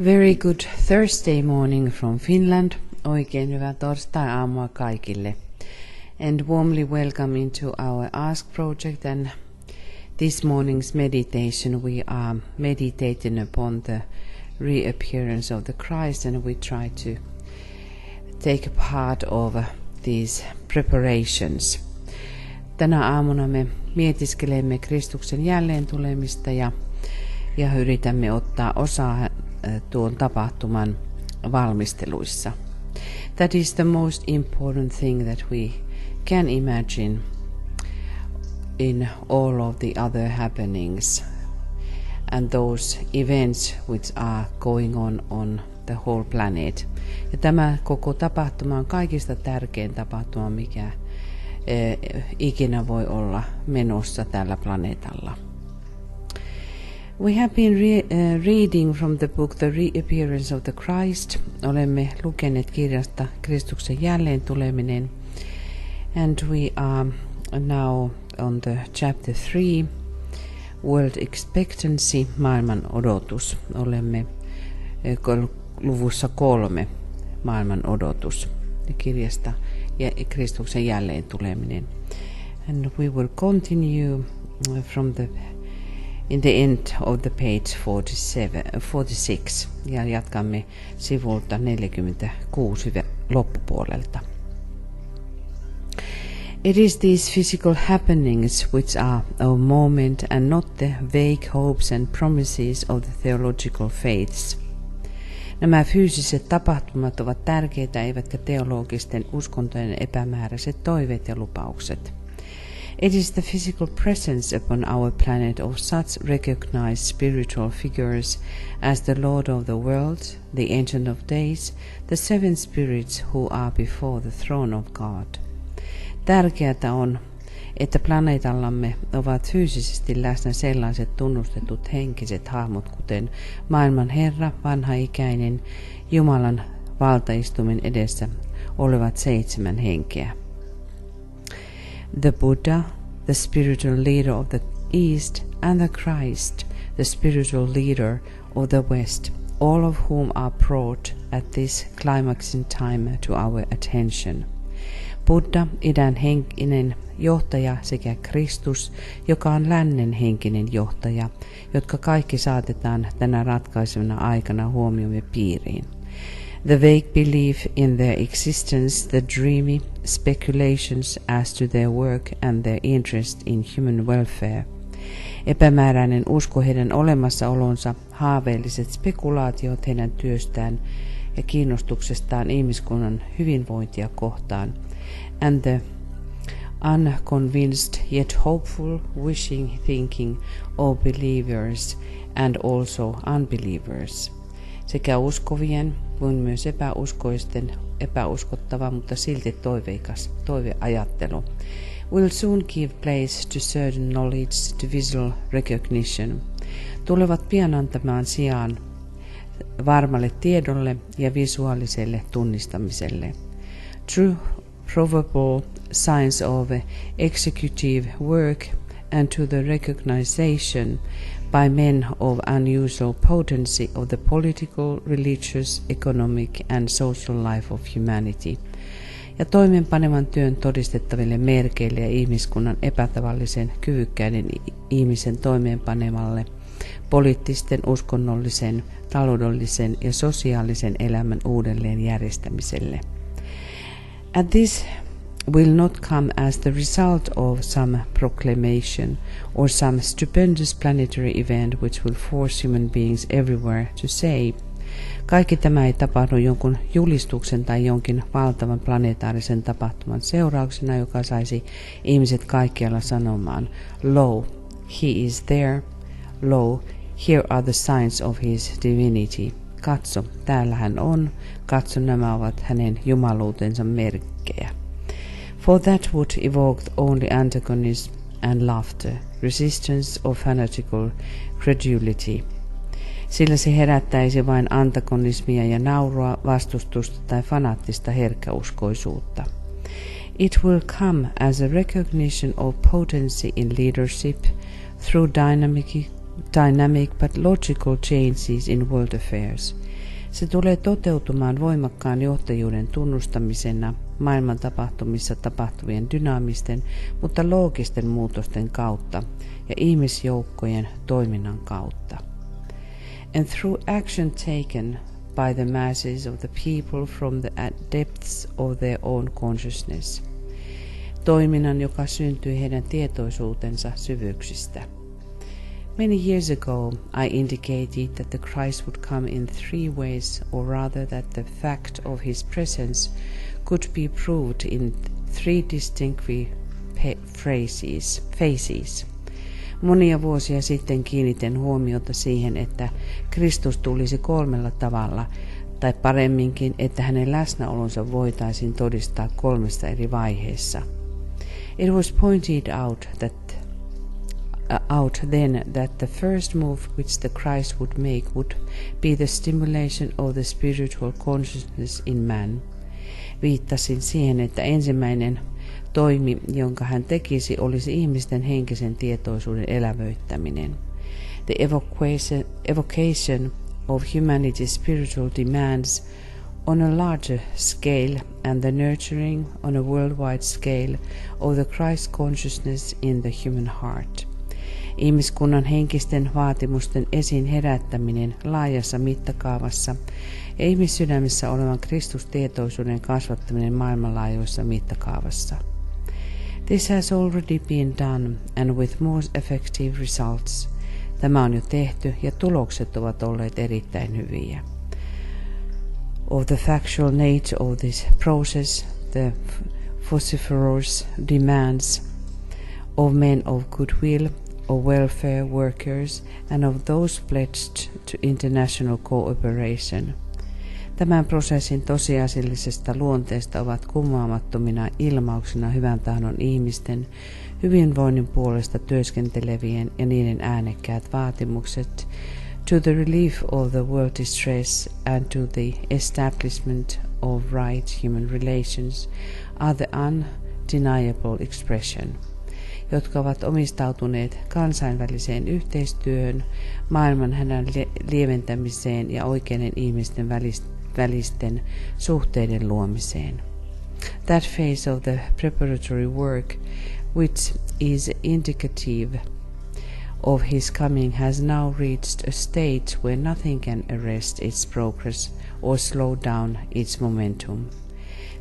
Very good Thursday morning from Finland. Oikein hyvää torstai-aamua kaikille. And warmly welcome into our Ask project. And this morning's meditation we are meditating upon the reappearance of the Christ, and we try to take a part of these preparations. Tänä aamuna me mietiskelemme Kristuksen jälleen tulemista ja yritämme ottaa osaa tuon tapahtuman valmisteluissa. That is the most important thing that we can imagine in all of the other happenings and those events which are going on the whole planet. Ja tämä koko tapahtuma on kaikista tärkein tapahtuma, mikä ikinä voi olla menossa tällä planeetalla. We have been reading from the book The Reappearance of the Christ. Olemme lukeneet kirjasta Kristuksen jälleen tuleminen. And we are now on the chapter 3, World Expectancy, maailman odotus. Olemme luvussa 3, maailman odotus, kirjasta Kristuksen jälleen tuleminen. And we will continue from in the end of the page 46, ja jatkamme sivulta 46 loppupuolelta. It is these physical happenings which are our moment and not the vague hopes and promises of the theological faiths. Nämä fyysiset tapahtumat ovat tärkeitä, eivätkä teologisten uskontojen epämääräiset toiveet ja lupaukset. It is the physical presence upon our planet of such recognized spiritual figures as the Lord of the world, the Ancient of Days, the seven spirits who are before the throne of God. Tärkeää on, että planeetallamme ovat fyysisesti läsnä sellaiset tunnustetut henkiset hahmot, kuten maailman Herra, vanhaikäinen, Jumalan valtaistumen edessä olevat 7 henkeä. The Buddha, the spiritual leader of the East, and the Christ, the spiritual leader of the West, all of whom are brought at this climaxing time to our attention. Buddha, idän henkinen johtaja, sekä Kristus, joka on lännen henkinen johtaja, jotka kaikki saatetaan tänä ratkaisevana aikana huomiomme piiriin. The vague belief in their existence, the dreamy speculations as to their work and their interest in human welfare. Epämääräinen usko heidän olemassaolonsa, haaveelliset spekulaatiot heidän työstään ja kiinnostuksestaan ihmiskunnan hyvinvointia kohtaan. And the unconvinced yet hopeful wishing thinking of believers and also unbelievers. Sekä uskovien kuin myös epäuskoisten epäuskottava, mutta silti toiveikas toiveajattelu will soon give place to certain knowledge, to visual recognition. Tulevat pian antamaan sijaan varmalle tiedolle ja visuaaliselle tunnistamiselle. True probable signs of executive work and to the recognition by men of unusual potency of the political, religious, economic and social life of humanity. Ja toimeenpanevan työn todistettaville merkeille ja ihmiskunnan epätavallisen kyvykkäiden ihmisen toimeenpanemalle poliittisten, uskonnollisen, taloudellisen ja sosiaalisen elämän uudelleen järjestämiselle. And this will not come as the result of some proclamation or some stupendous planetary event which will force human beings everywhere to say. Kaikki tämä ei tapahdu jonkun julistuksen tai jonkin valtavan planetaarisen tapahtuman seurauksena, joka saisi ihmiset kaikkialla sanomaan, Lo, he is there. Lo, here are the signs of his divinity. Katso, täällä hän on. Katso, nämä ovat hänen jumaluutensa merkkejä. For that would evoke only antagonism and laughter, resistance or fanatical credulity. Sillä se herättäisi vain antagonismia ja naurua, vastustusta tai fanaattista herkkäuskoisuutta. It will come as a recognition of potency in leadership through dynamic but logical changes in world affairs. Se tulee toteutumaan voimakkaan johtajuuden tunnustamisena maailman tapahtumissa tapahtuvien dynaamisten, mutta loogisten muutosten kautta ja ihmisjoukkojen toiminnan kautta. And through action taken by the masses of the people from the depths of their own consciousness. Toiminnan, joka syntyi heidän tietoisuutensa syvyyksistä. Many years ago, I indicated that the Christ would come in three ways, or rather that the fact of his presence could be proved in three distinct phases. Monia vuosia sitten kiinnitän huomiota siihen, että Kristus tulisi kolmella tavalla, tai paremminkin, että hänen läsnäolonsa voitaisiin todistaa kolmesta eri vaiheessa. It was pointed out then that the first move which the Christ would make would be the stimulation of the spiritual consciousness in man. Viittasin siihen, että ensimmäinen toimi, jonka hän tekisi, olisi ihmisten henkisen tietoisuuden elävöittäminen. The evocation of humanity's spiritual demands on a larger scale and the nurturing on a worldwide scale of the Christ consciousness in the human heart. Ihmiskunnan henkisten vaatimusten esiin herättäminen laajassa mittakaavassa ja ihmissydämessä olevan Kristustietoisuuden kasvattaminen maailmanlaajuisessa mittakaavassa. This has already been done and with more effective results. Tämä on jo tehty ja tulokset ovat olleet erittäin hyviä. Of the factual nature of this process, the vociferous demands of men of goodwill, of welfare workers and of those pledged to international cooperation. Tämän prosessin tosiasiallisesta luonteesta ovat kumoamattomina ilmauksina hyvän tahdon ihmisten, hyvinvoinnin puolesta työskentelevien ja niiden äänekkäät vaatimukset to the relief of the world distress and to the establishment of right human relations are the undeniable expression, jotka ovat omistautuneet kansainväliseen yhteistyöhön, maailman hädän lieventämiseen ja oikeiden ihmisten välisten suhteiden luomiseen. That phase of the preparatory work, which is indicative of his coming, has now reached a stage where nothing can arrest its progress or slow down its momentum.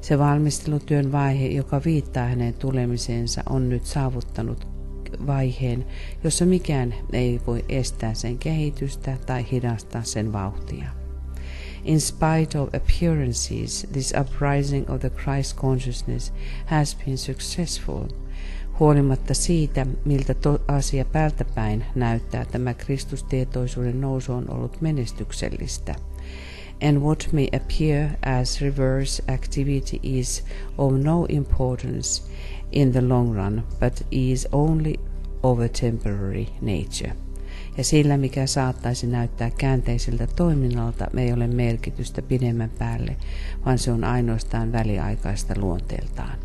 Se valmistelutyön vaihe, joka viittaa hänen tulemiseensa, on nyt saavuttanut vaiheen, jossa mikään ei voi estää sen kehitystä tai hidastaa sen vauhtia. In spite of appearances, this uprising of the Christ consciousness has been successful. Huolimatta siitä, miltä asia päältäpäin näyttää, tämä Kristustietoisuuden nousu on ollut menestyksellistä. And what may appear as reverse activity is of no importance in the long run, but is only of a temporary nature. Ja sillä, mikä saattaisi näyttää käänteiseltä toiminnalta, ei ole merkitystä pidemmän päälle, vaan se on ainoastaan väliaikaista luonteeltaan.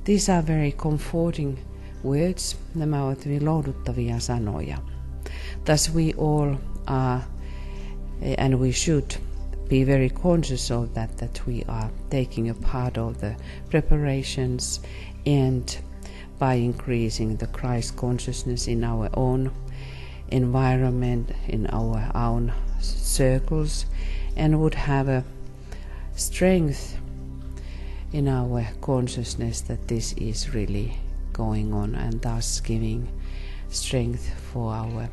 These are very comforting words. Nämä ovat hyvin lohduttavia sanoja. Thus we all are, and we should be very conscious of that we are taking a part of the preparations, and by increasing the Christ consciousness in our own environment, in our own circles, and would have a strength in our consciousness that this is really going on, and thus giving strength for our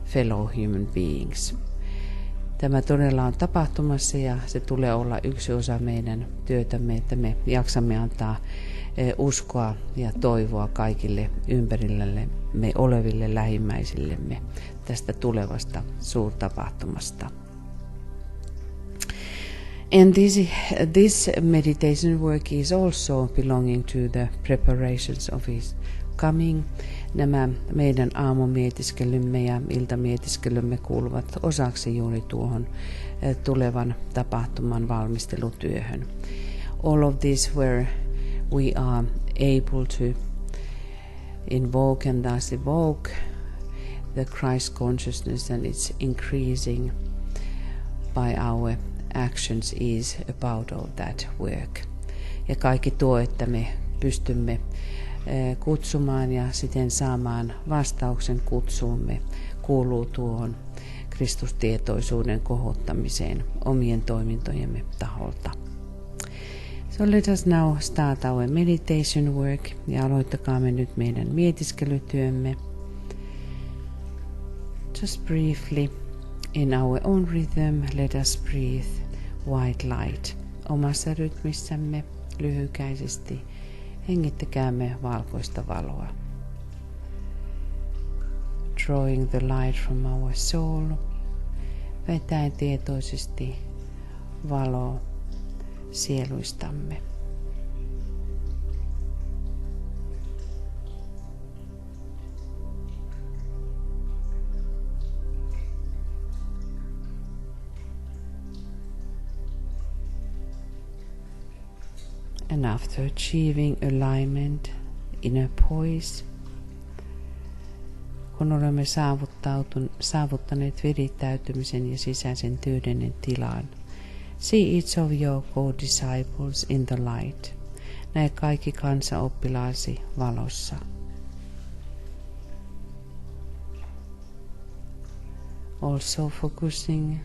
fellow human beings. Tämä todella on tapahtumassa ja se tulee olla yksi osa meidän työtämme, että me jaksamme antaa uskoa ja toivoa kaikille ympärillämme oleville lähimmäisillemme tästä tulevasta suurtapahtumasta. And this meditation work is also belonging to the preparations of his coming. Nämä meidän aamumietiskellymme ja iltamietiskellymme kuuluvat osaksi juuri tuohon tulevan tapahtuman valmistelutyöhön. All of this where we are able to invoke and thus evoke the Christ consciousness, and it's increasing by our actions is about all that work. Ja kaikki tuo, että me pystymme kutsumaan ja siten saamaan vastauksen kutsuumme, kuuluu tuohon Kristustietoisuuden kohottamiseen omien toimintojemme taholta. So let us now start our meditation work, ja aloittakaamme nyt meidän mietiskelytyömme. Just briefly, in our own rhythm, let us breathe white light. Omassa rytmissämme lyhykäisesti hengittäkäämme valkoista valoa. Drawing the light from our soul, vetäen tietoisesti valoa sieluistamme. And after achieving alignment, inner poise, kun olemme saavuttaneet virittäytymisen ja sisäisen tyyden tilan, see each of your co-disciples in the light. Näe kaikki kanssaoppilaasi valossa. Also focusing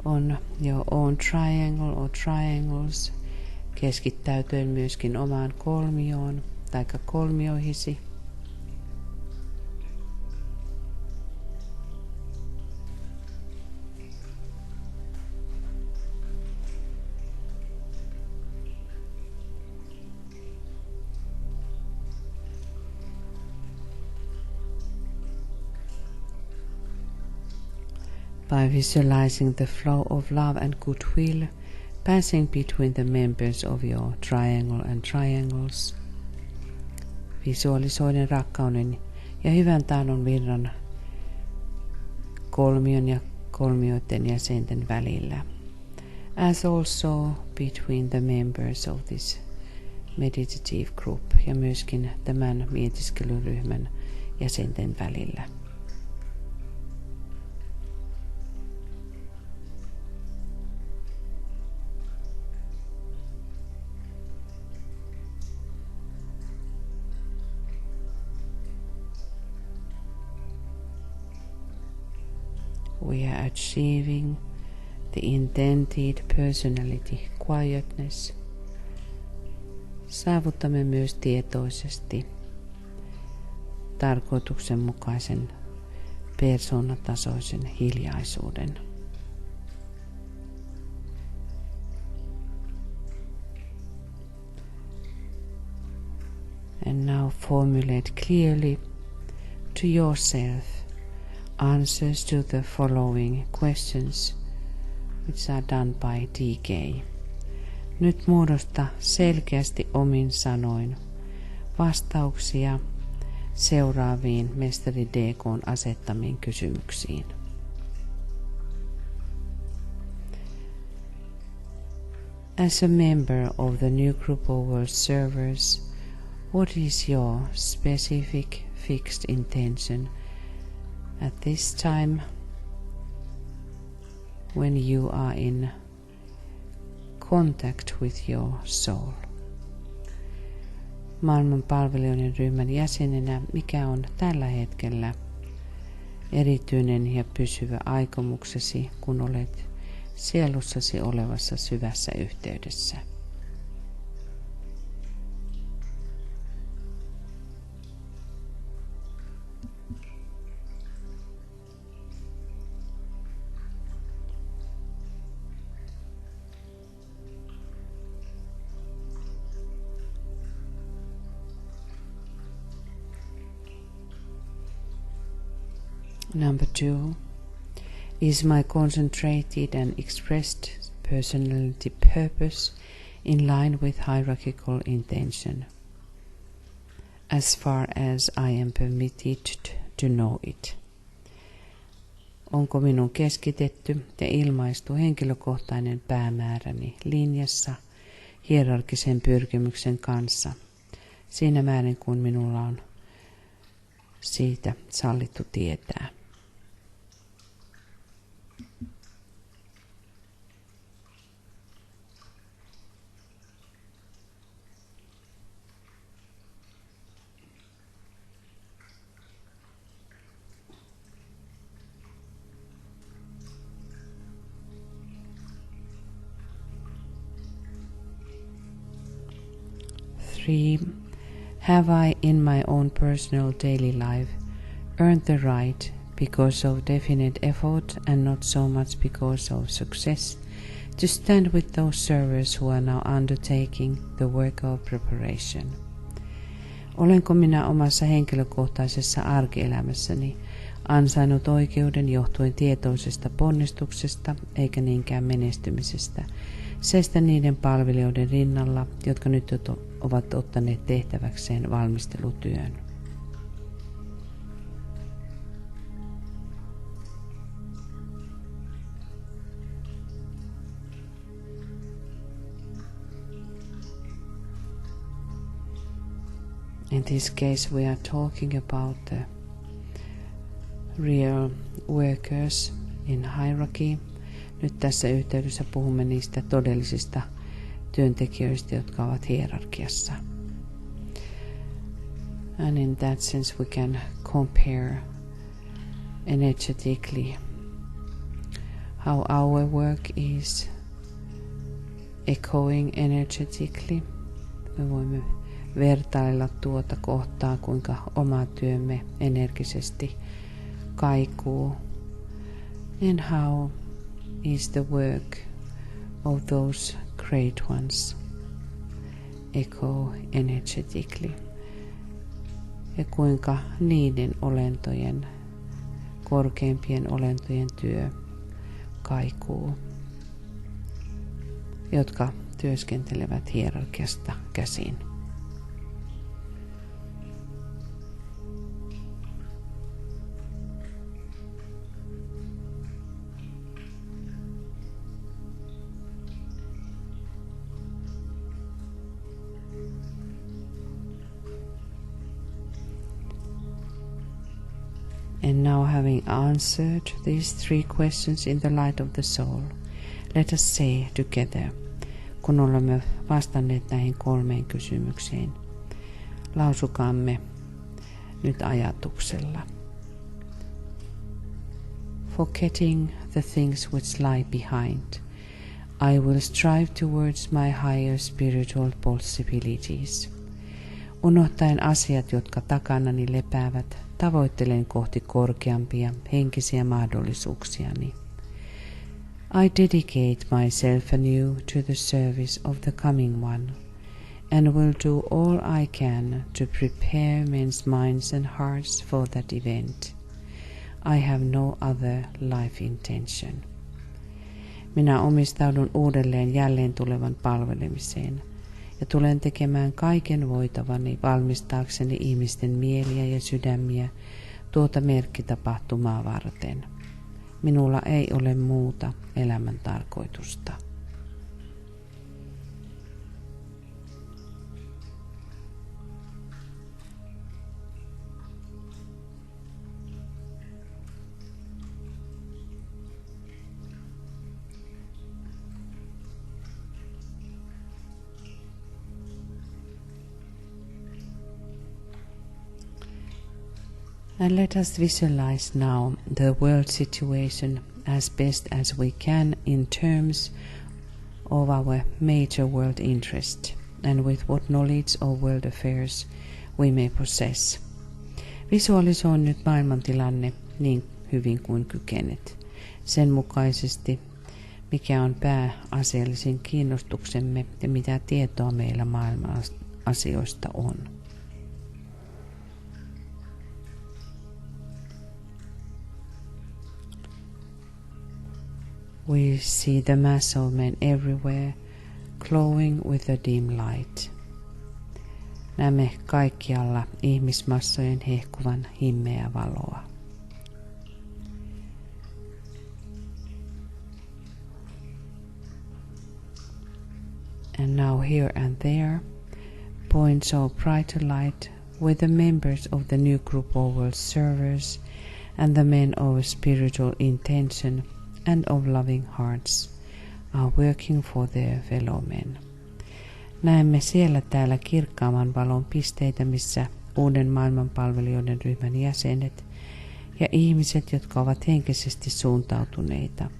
on your own triangle or triangles, keskittäytyen myöskin omaan kolmioon tai kolmioihisi. By visualizing the flow of love and goodwill passing between the members of your triangle and triangles, visualisoiden rakkauden ja hyvän tahdon virran kolmion ja kolmioiden jäsenten välillä, as also between the members of this meditative group ja myöskin tämän mietiskelyryhmän jäsenten välillä. We are achieving the intended personality quietness. Saavutamme myös tietoisesti tarkoituksenmukaisen persoonatasoisen hiljaisuuden. And now formulate clearly to yourself answers to the following questions, which are done by DK. Nyt muodosta selkeästi omin sanoin vastauksia seuraaviin mestari DK:n asettamiin kysymyksiin. As a member of the new group of world servers, what is your specific fixed intention at this time when you are in contact with your soul? Maailman palvelijoiden ryhmän jäsenenä, mikä on tällä hetkellä erityinen ja pysyvä aikomuksesi, kun olet sielussasi olevassa syvässä yhteydessä? Number 2. Is my concentrated and expressed personality purpose in line with hierarchical intention, as far as I am permitted to know it? Onko minun keskitetty ja ilmaistu henkilökohtainen päämääräni linjassa hierarkisen pyrkimyksen kanssa, siinä määrin kuin minulla on siitä sallittu tietää. Three, have I in my own personal daily life earned the right because of definite effort and not so much because of success to stand with those servers who are now undertaking the work of preparation? Olenko minä omassa henkilökohtaisessa arkielämässäni ansainnut oikeuden johtuen tietoisesta ponnistuksesta eikä niinkään menestymisestä, seistä niiden palvelijoiden rinnalla, jotka nyt ovat ottaneet tehtäväkseen valmistelutyön. In this case we are talking about the real workers in hierarchy. Nyt tässä yhteydessä puhumme niistä todellisista työntekijöistä, jotka ovat hierarkiassa. And in that sense we can compare energetically how our work is echoing energetically. Me voimme vertailla tuota kohtaa, kuinka oma työmme energisesti kaikuu. And how is the work of those great ones echo energetically. Ja kuinka niiden olentojen, korkeimpien olentojen työ kaikuu, jotka työskentelevät hierarkiasta käsin. And now, having answered these three questions in the light of the soul, let us say together, kun olemme vastanneet näihin 3 kysymykseen, lausukaamme nyt ajatuksella. Forgetting the things which lie behind, I will strive towards my higher spiritual possibilities. Unohtaen asiat, jotka takanani lepäävät, tavoittelen kohti korkeampia henkisiä mahdollisuuksiani. I dedicate myself anew to the service of the coming one, and will do all I can to prepare men's minds and hearts for that event. I have no other life intention. Minä omistaudun uudelleen jälleen tulevan palvelemiseen, ja tulen tekemään kaiken voitavani valmistaakseni ihmisten mieliä ja sydämiä tuota merkkitapahtumaa varten. Minulla ei ole muuta elämän tarkoitusta. And let us visualize now the world situation as best as we can in terms of our major world interest and with what knowledge of world affairs we may possess. Visualisoin nyt maailmantilanne niin hyvin kuin kykenet. Sen mukaisesti, mikä on pääasiallisin kiinnostuksemme ja mitä tietoa meillä maailman asioista on. We see the mass of men everywhere, glowing with a dim light. Näemme kaikkialla ihmismassojen hehkuvan himmeää valoa. And now here and there, points of brighter light where the members of the new group of world servers and the men of spiritual intention and of loving hearts are working for their fellow men. Näemme siellä täällä kirkkaamman valon pisteitä, missä uuden maailmanpalvelijoiden ryhmän jäsenet ja ihmiset, jotka ovat henkisesti suuntautuneita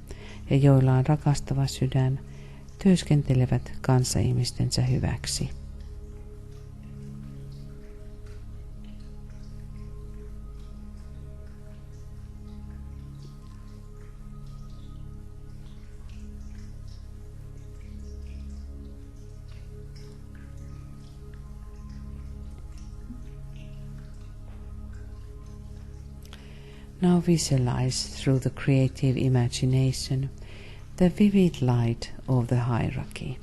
ja joilla on rakastava sydän, työskentelevät kanssaihmistensä hyväksi. Now visualize through the creative imagination the vivid light of the hierarchy.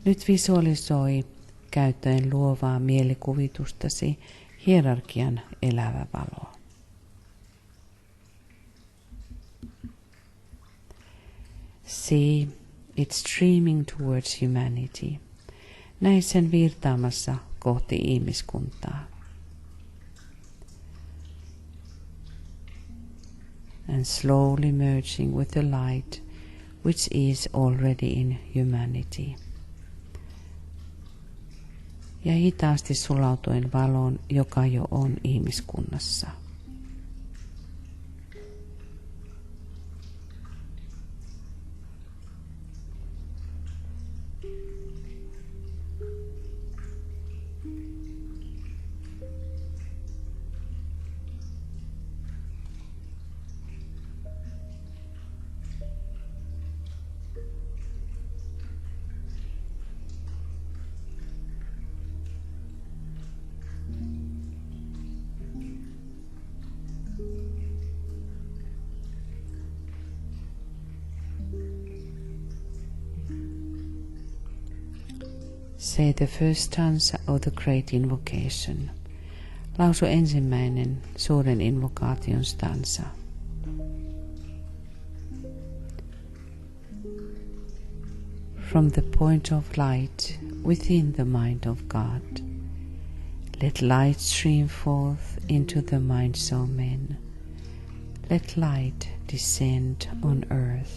Nyt visualisoi käyttäen luovaa mielikuvitustasi hierarkian elävä valo. See it streaming towards humanity. Näe sen virtaamassa kohti ihmiskuntaa. And slowly merging with the light which is already in humanity. Ja hitaasti sulautuen valoon, joka jo on ihmiskunnassa. Say the first stanza of the great invocation. Lausu ensimmäinen suuren invokaation stanza. From the point of light within the mind of God, let light stream forth into the minds of men. Let light descend on earth.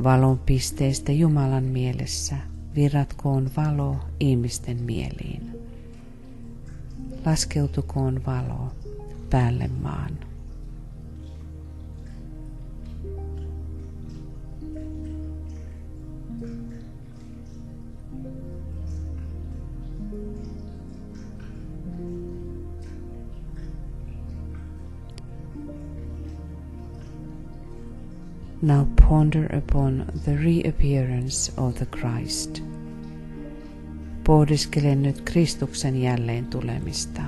Valon pisteestä Jumalan mielessä virratkoon valo ihmisten mieliin. Laskeutukoon valo päälle maan. Now ponder upon the reappearance of the Christ. Pohdiskele nyt Kristuksen jälleen tulemista.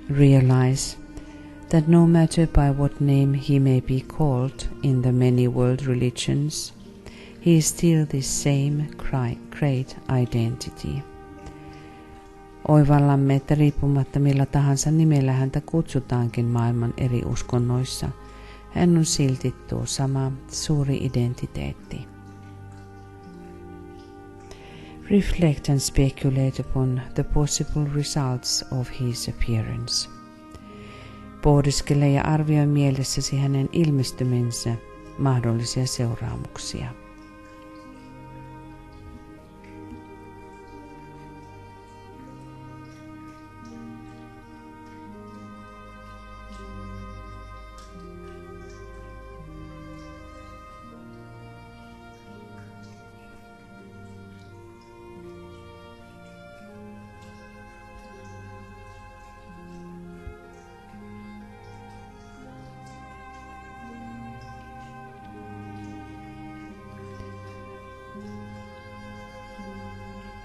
Realize that no matter by what name he may be called in the many world religions, he is still the same great identity. Oivallamme, että riippumatta millä tahansa nimellä häntä kutsutaankin maailman eri uskonnoissa, hän on silti tuo sama suuri identiteetti. Reflect and speculate upon the possible results of his appearance. Pohdiskele ja arvioi mielessäsi hänen ilmestymensä mahdollisia seuraamuksia.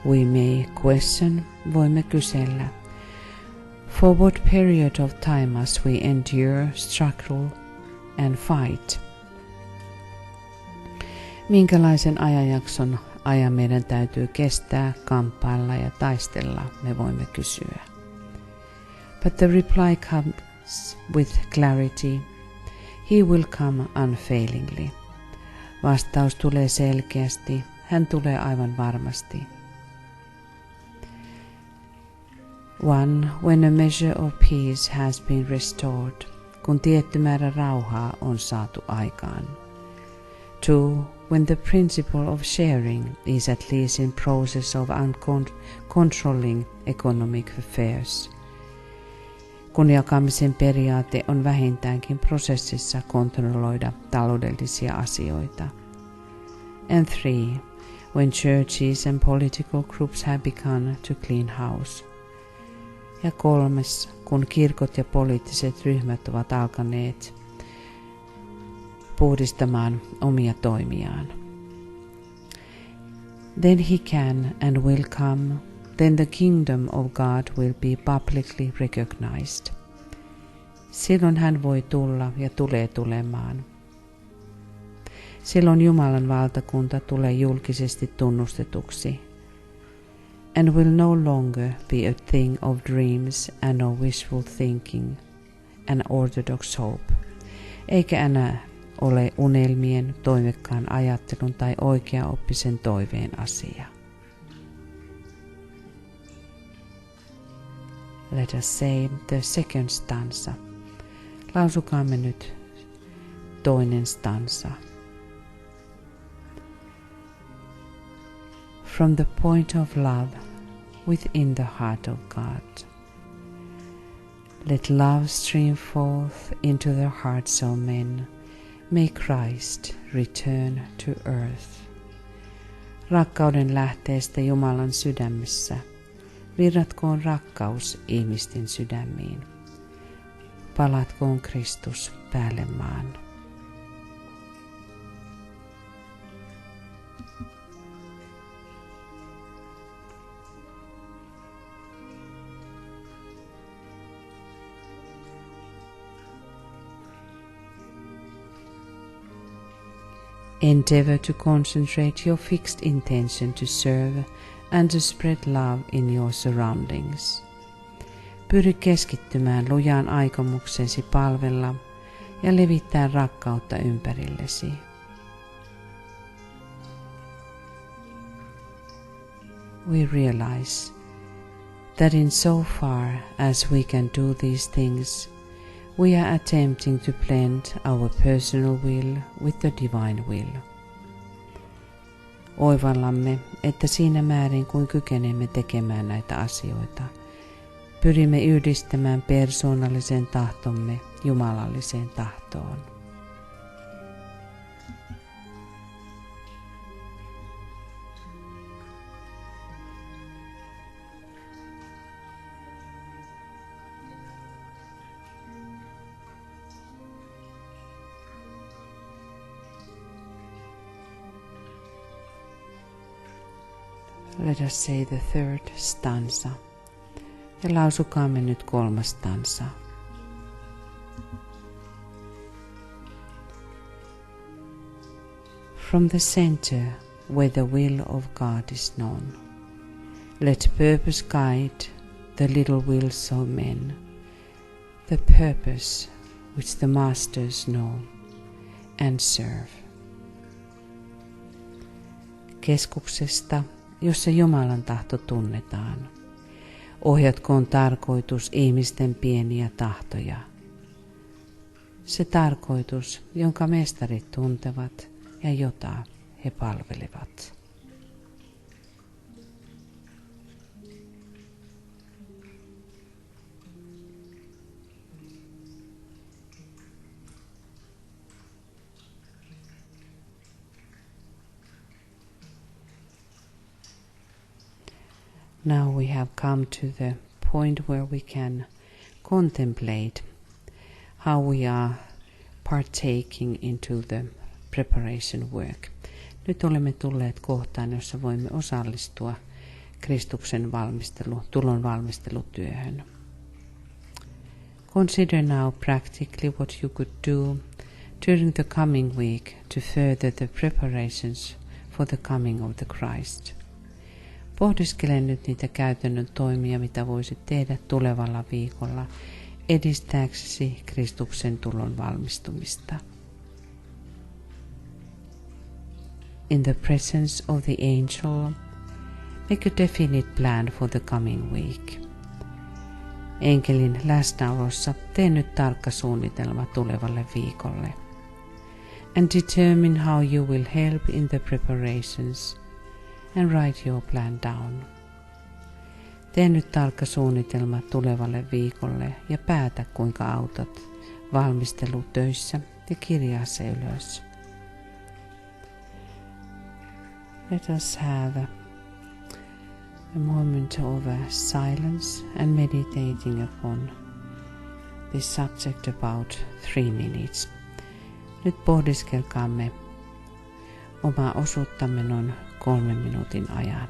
We may question, voimme kysellä, for what period of time must we endure, struggle and fight? Minkälaisen ajanjakson ajan meidän täytyy kestää, kamppailla ja taistella, me voimme kysyä. But the reply comes with clarity. He will come unfailingly. Vastaus tulee selkeästi. Hän tulee aivan varmasti. When a measure of peace has been restored, kun tietty määrä rauhaa on saatu aikaan. 2. When the principle of sharing is at least in process of controlling economic affairs. Kun jakamisen periaate on vähintäänkin prosessissa kontrolloida taloudellisia asioita. And 3. When churches and political groups have begun to clean house. Ja 3. Kun kirkot ja poliittiset ryhmät ovat alkaneet puhdistamaan omia toimiaan. Then he can and will come. Then the kingdom of God will be publicly recognized. Silloin hän voi tulla ja tulee tulemaan. Silloin Jumalan valtakunta tulee julkisesti tunnustetuksi. And will no longer be a thing of dreams and of wishful thinking, an orthodox hope, eikä enää ole unelmien, toivekkaan ajattelun tai oikeaoppisen toiveen asia. Let us say the second stanza. Lausukaamme nyt toinen stanza. From the point of love within the heart of God. Let love stream forth into the hearts of men. May Christ return to earth. Rakkauden lähteestä Jumalan sydämessä. Virratkoon rakkaus ihmisten sydämiin. Palatkoon Kristus päälle maan. Endeavor to concentrate your fixed intention to serve and to spread love in your surroundings. Pyri keskittymään lujaan aikomuksesi palvella ja levittää rakkautta ympärillesi. We realize that in so far as we can do these things, we are attempting to blend our personal will with the divine will. Oivallamme, että siinä määrin kuin kykenemme tekemään näitä asioita, pyrimme yhdistämään persoonallisen tahtomme jumalalliseen tahtoon. Let us say the third stanza. Ja lausukaamme nyt kolmas stanza. From the center where the will of God is known, let purpose guide the little wills of men, the purpose which the masters know and serve. Keskuksesta, jossa Jumalan tahto tunnetaan. Ohjatkoon tarkoitus ihmisten pieniä tahtoja. Se tarkoitus, jonka mestarit tuntevat ja jota he palvelevat. Now we have come to the point where we can contemplate how we are partaking into the preparation work. Nyt olemme tulleet kohtaan, jossa voimme osallistua Kristuksen tulon valmistelutyöhön. Consider now practically what you could do during the coming week to further the preparations for the coming of the Christ. Pohdiskele nyt niitä käytännön toimia, mitä voisit tehdä tulevalla viikolla edistääksesi Kristuksen tulon valmistumista. In the presence of the angel, make a definite plan for the coming week. Enkelin läsnäolossa tee nyt tarkka suunnitelma tulevalle viikolle. And determine how you will help in the preparations and write your plan down. Tee nyt tarkka suunnitelma tulevalle viikolle ja päätä kuinka autat valmistelutöissä ja kirjaa se ylös. Let us have a moment of silence and meditating upon this subject about 3 minutes. Nyt pohdiskelkaamme omaa osuuttamme noin 3 minuutin ajan.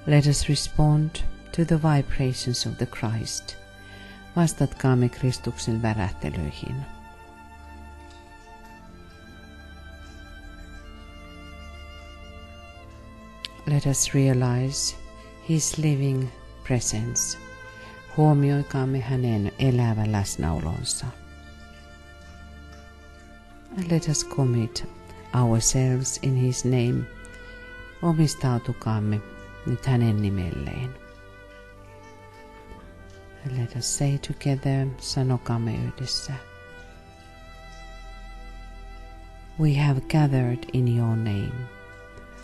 Let us respond to the vibrations of the Christ. Vastatkaamme Kristuksen värähtelyihin. Let us realize His living presence. Huomioikaamme hänen elävä läsnäolonsa. And let us commit ourselves in His name. Omistautukaamme nyt hänen nimelleen. And let us say together, sanokaamme yhdessä. We have gathered in your name.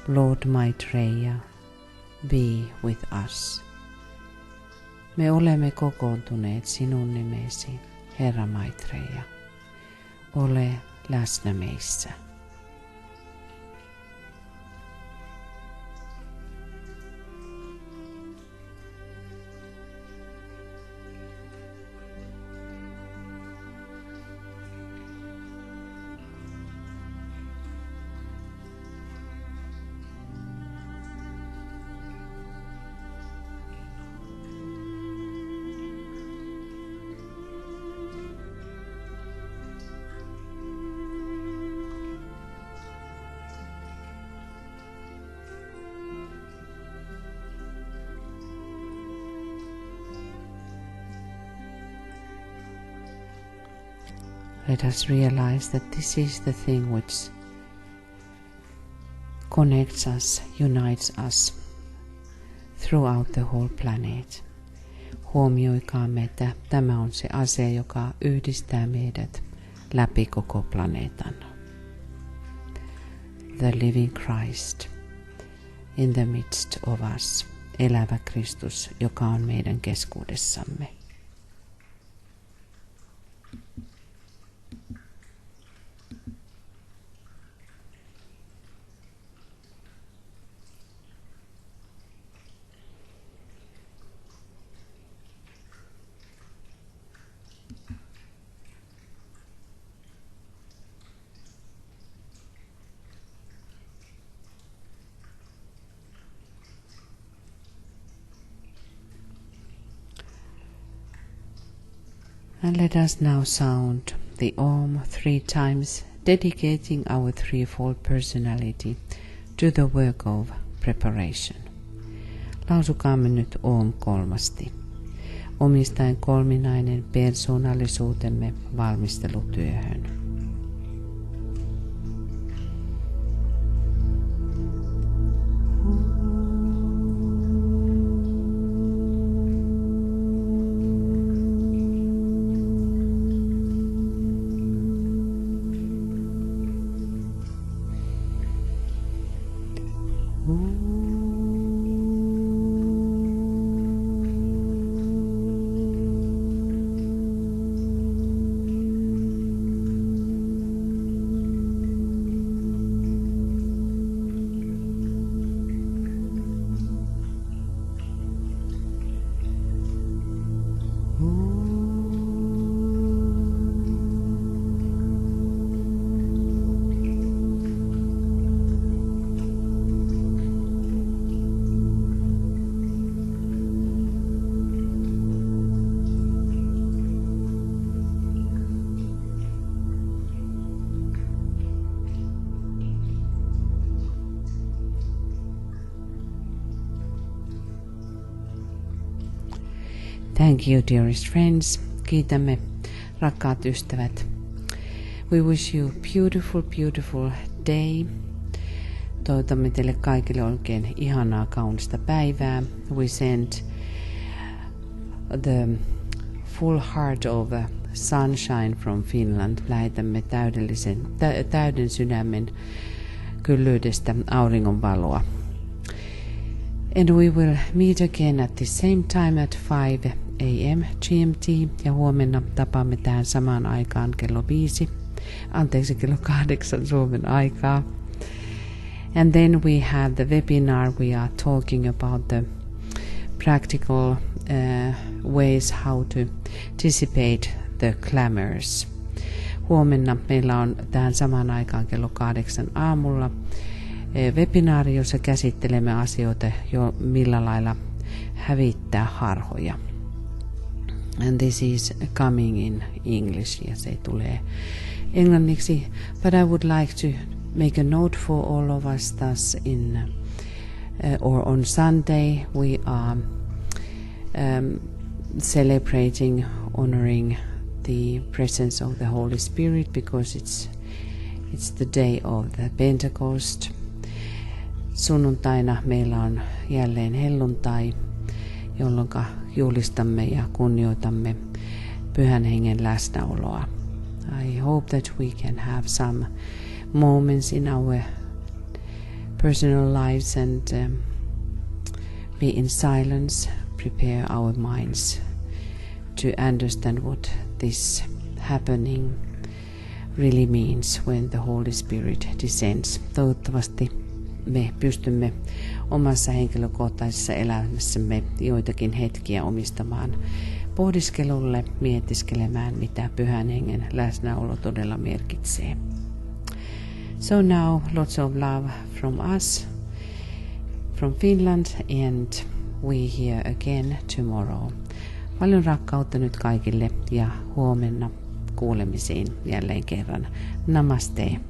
Lord Maitreya, be with us. Me olemme kokoontuneet sinun nimesi, Herra Maitreya. Ole läsnä meissä. let us realize that this is the thing which connects us, unites us throughout the whole planet. Huomioikaamme, että tämä on se asia, joka yhdistää meidät läpi koko planeetan. The living Christ in the midst of us. Elävä Kristus, joka on meidän keskuudessamme. And let us now sound the Om 3 times, dedicating our threefold personality to the work of preparation. Lausukaamme nyt Om 3, omistaen kolminainen persoonallisuutemme valmistelutyöhön. Thank you, dearest friends. Kiitämme, rakkaat ystävät. We wish you beautiful, beautiful day. Toivotamme teille kaikille oikein ihanaa, kaunista päivää. We send the full heart of sunshine from Finland. Lähetämme täyden sydämen kyllyydestä auringonvaloa. And we will meet again at the same time at 5 a.m. GMT. Ja huomenna tapaamme tähän samaan aikaan kello 8 Suomen aikaa. And then we have the webinar. We are talking about the practical ways how to dissipate the clamors. Huomenna meillä on tähän samaan aikaan kello 8 aamulla webinaari, jossa käsittelemme asioita jo millä lailla hävittää harhoja. And this is coming in English, ja se tulee englanniksi. But I would like to make a note for all of us thus or on Sunday we are celebrating, honoring the presence of the Holy Spirit because it's the day of the Pentecost. Sunnuntaina meillä on jälleen helluntai, jolloin julistamme ja kunnioitamme Pyhän Hengen läsnäoloa. I hope that we can have some moments in our personal lives and be in silence, prepare our minds to understand what this happening really means when the Holy Spirit descends. Toivottavasti me pystymme omassa henkilökohtaisessa elämässämme joitakin hetkiä omistamaan pohdiskelulle, mietiskelemään, mitä Pyhän Hengen läsnäolo todella merkitsee. So now, lots of love from us, from Finland, and we hear again tomorrow. Paljon rakkautta nyt kaikille ja huomenna kuulemisiin jälleen kerran. Namaste.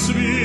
sweet.